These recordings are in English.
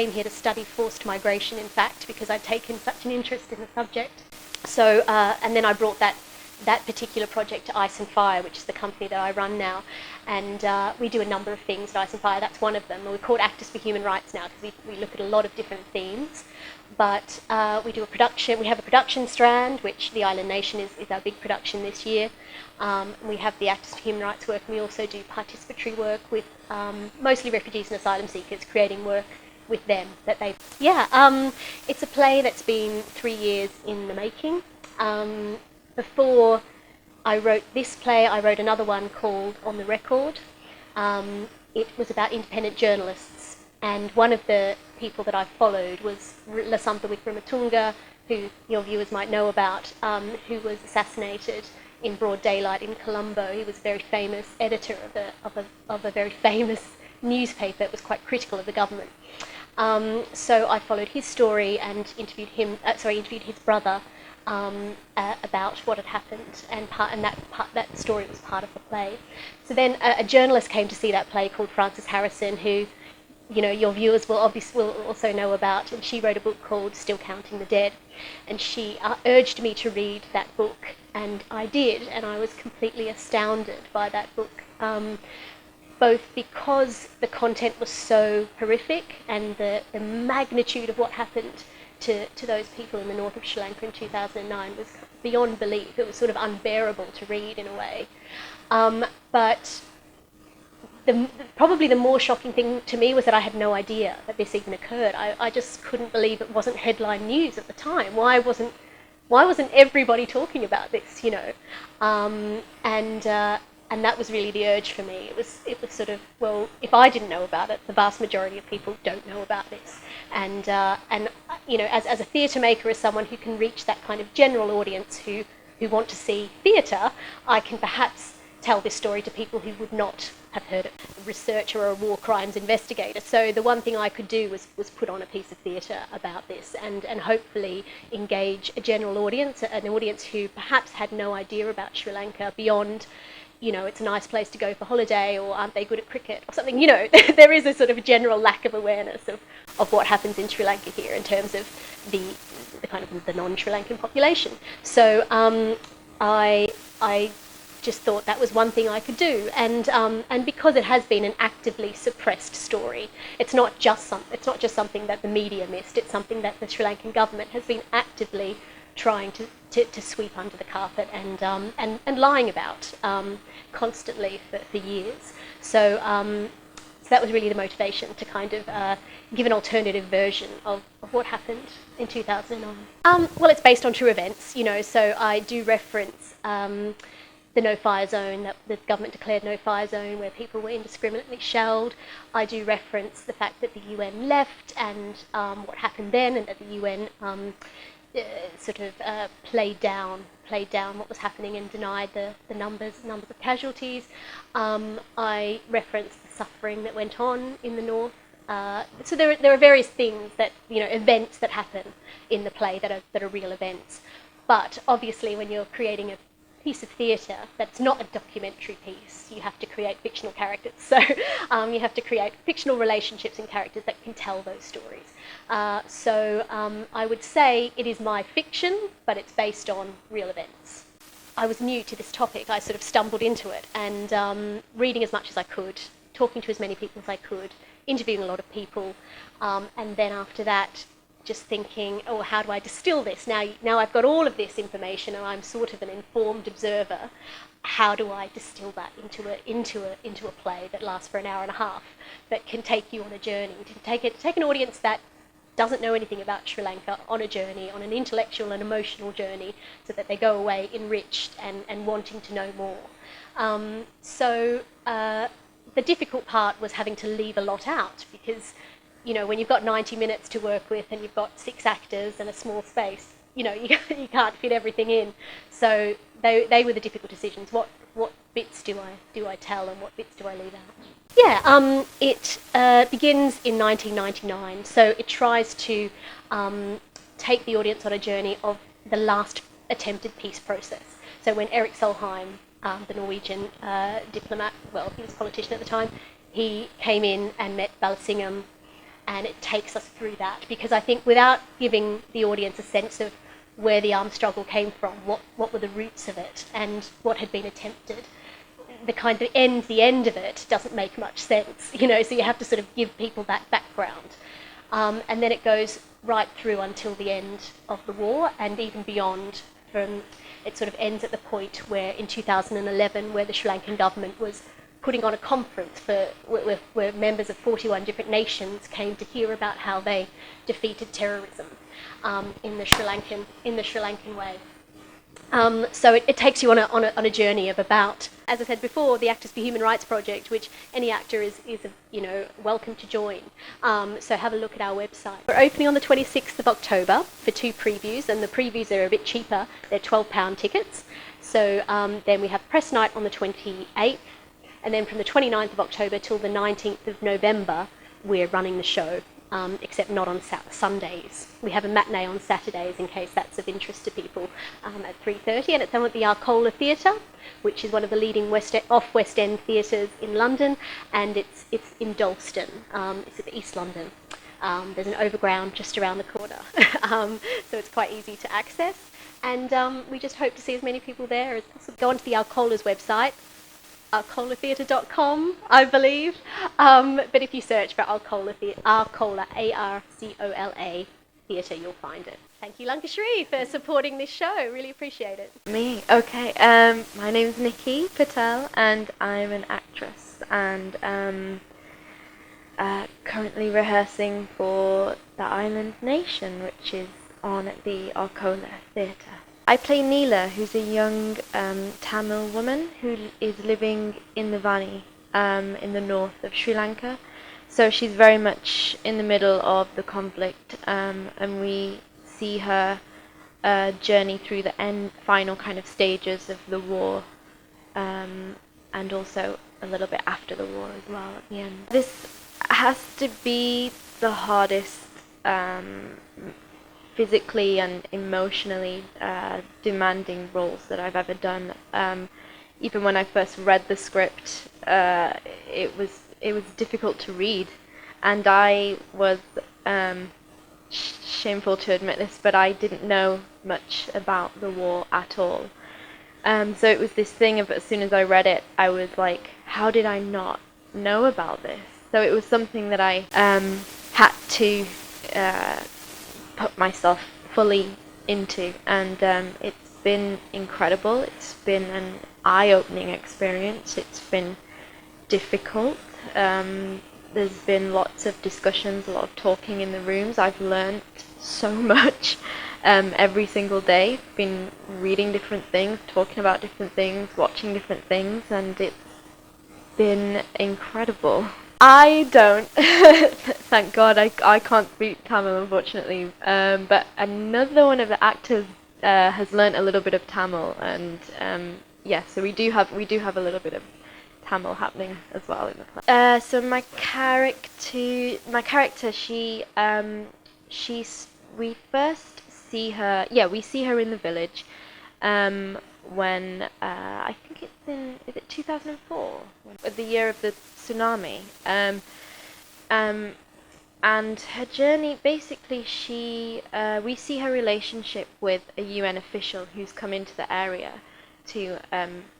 came here to study forced migration, in fact, because I'd taken such an interest in the subject. So, and then I brought that particular project to Ice and Fire, which is the company that I run now. And we do a number of things at Ice and Fire. That's one of them. We're called Actors for Human Rights now because we look at a lot of different themes. But we do a production. We have a production strand, which the Island Nation is our big production this year. We have the Actors for Human Rights work, and we also do participatory work with mostly refugees and asylum seekers, creating work with them that they. Yeah, it's a play that's been 3 years in the making. Before I wrote this play, I wrote another one called On the Record. It was about independent journalists, and one of the people that I followed was Lasampa Wickramatunga, who your viewers might know about, who was assassinated in broad daylight in Colombo. He was a very famous editor of a very famous newspaper. It was quite critical of the government. So I followed his story and interviewed his brother about what had happened, and that story was part of the play. So then a journalist came to see that play called Frances Harrison, who, you know, your viewers will also know about, and she wrote a book called Still Counting the Dead, and she urged me to read that book, and I did, and I was completely astounded by that book, both because the content was so horrific and the magnitude of what happened to those people in the north of Sri Lanka in 2009 was beyond belief. It was sort of unbearable to read in a way. But probably the more shocking thing to me was that I had no idea that this even occurred. I just couldn't believe it wasn't headline news at the time. Why wasn't everybody talking about this, you know? And that was really the urge for me. It was sort of, well, if I didn't know about it, the vast majority of people don't know about this. And you know, as a theatre maker, as someone who can reach that kind of general audience who want to see theatre, I can perhaps tell this story to people who would not have heard it. A researcher or a war crimes investigator. So the one thing I could do was put on a piece of theatre about this and hopefully engage a general audience, an audience who perhaps had no idea about Sri Lanka beyond, you know, it's a nice place to go for holiday, or aren't they good at cricket or something, you know. There is a sort of general lack of awareness of what happens in Sri Lanka here in terms of the kind of the non-Sri Lankan population. So I just thought that was one thing I could do, and because it has been an actively suppressed story, it's not just something that the media missed. It's something that the Sri Lankan government has been actively trying to sweep under the carpet and lying about constantly for years. So that was really the motivation to kind of give an alternative version of what happened in 2009. Well, it's based on true events, you know, so I do reference the no-fire zone, that the government declared no-fire zone where people were indiscriminately shelled. I do reference the fact that the UN left and what happened then, and that the UN played down what was happening and denied the numbers of casualties. I referenced the suffering that went on in the north. So there are various things that, you know, events that happen in the play that are real events. But obviously, when you're creating a piece of theatre that's not a documentary piece, you have to create fictional characters. So you have to create fictional relationships and characters that can tell those stories. So I would say it is my fiction, but it's based on real events. I was new to this topic. I sort of stumbled into it, and reading as much as I could, talking to as many people as I could, interviewing a lot of people, and then after that, just thinking, oh, how do I distill this? Now I've got all of this information, and I'm sort of an informed observer. How do I distill that into a play that lasts for an hour and a half, that can take you on a journey, to take an audience that doesn't know anything about Sri Lanka on a journey, on an intellectual and emotional journey, so that they go away enriched and wanting to know more. So the difficult part was having to leave a lot out, because, you know, when you've got 90 minutes to work with and you've got 6 actors and a small space, you know, you can't fit everything in. So they were the difficult decisions. What bits do I tell, and what bits do I leave out? Yeah, it begins in 1999. So it tries to take the audience on a journey of the last attempted peace process. So when Erik Solheim, the Norwegian diplomat, well, he was a politician at the time, he came in and met Balasingham, and it takes us through that, because I think without giving the audience a sense of where the armed struggle came from, what were the roots of it, and what had been attempted, the end of it doesn't make much sense, you know. So you have to sort of give people that background, and then it goes right through until the end of the war, and even beyond. It sort of ends at the point where in 2011, where the Sri Lankan government was putting on a conference where members of 41 different nations came to hear about how they defeated terrorism in the Sri Lankan way. So it takes you on a journey of about, as I said before, the Actors for Human Rights project, which any actor is welcome to join. So have a look at our website. We're opening on the 26th of October for 2 previews, and the previews are a bit cheaper. They're £12 tickets. So then we have press night on the 28th, and then from the 29th of October till the 19th of November, we're running the show. Except not on Sundays. We have a matinee on Saturdays, in case that's of interest to people, at 3:30, and it's done at the Arcola Theatre, which is one of the leading West End theatres in London, and it's in Dalston. It's at East London. There's an overground just around the corner, so it's quite easy to access. And we just hope to see as many people there as possible. Go onto the Arcola's website, arcolatheatre.com, I believe. But if you search for Arcola, Arcola Theatre, you'll find it. Thank you, Lankasri, for supporting this show. Really appreciate it. Me? Okay. My name's Nikki Patel, and I'm an actress, and currently rehearsing for The Island Nation, which is on at the Arcola Theatre. I play Neela, who's a young Tamil woman who is living in the Vani, in the north of Sri Lanka. So she's very much in the middle of the conflict, and we see her journey through the final kind of stages of the war, and also a little bit after the war as well at the end. This has to be the hardest physically and emotionally demanding roles that I've ever done. Even when I first read the script, it was difficult to read, and I was shameful to admit this, but I didn't know much about the war at all. So it was this thing of, as soon as I read it, I was like, how did I not know about this? So it was something that I had to put myself fully into, and it's been incredible. It's been an eye-opening experience. It's been difficult. There's been lots of discussions, a lot of talking in the rooms. I've learned so much every single day. Been reading different things, talking about different things, watching different things, and it's been incredible. I don't. Thank God, I can't speak Tamil, unfortunately. But another one of the actors has learnt a little bit of Tamil, and yeah, so we do have a little bit of Tamil happening as well in the play. So my character, we first see her. Yeah, we see her in the village when I think is it 2004, the year of the tsunami, and her journey, basically we see her relationship with a UN official who's come into the area to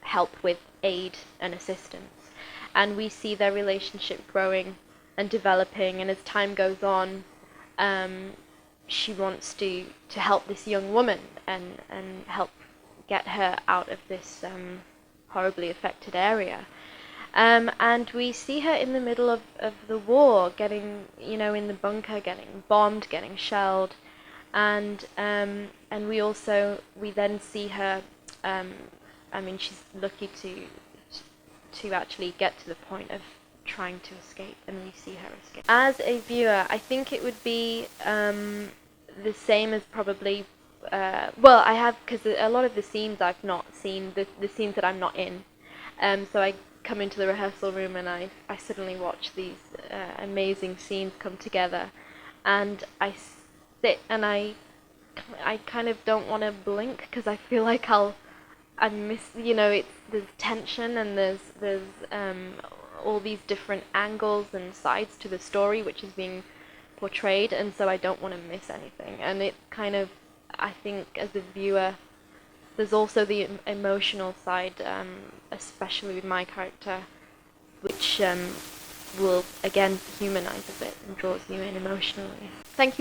help with aid and assistance, and we see their relationship growing and developing, and as time goes on, she wants to help this young woman and help get her out of this horribly affected area. And we see her in the middle of the war, getting, in the bunker, getting bombed, getting shelled, and we then see her. She's lucky to actually get to the point of trying to escape, and we see her escape. As a viewer, I think it would be the same as probably. I have, because a lot of the scenes I've not seen, the scenes that I'm not in. So I come into the rehearsal room and I suddenly watch these amazing scenes come together, and I sit and I kind of don't want to blink, because I feel like I miss, there's tension, and there's all these different angles and sides to the story, which is being portrayed, and so I don't want to miss anything. And it kind of, I think, as a viewer, there's also the emotional side, especially with my character, which will again humanize a bit and draws you in emotionally. Thank you.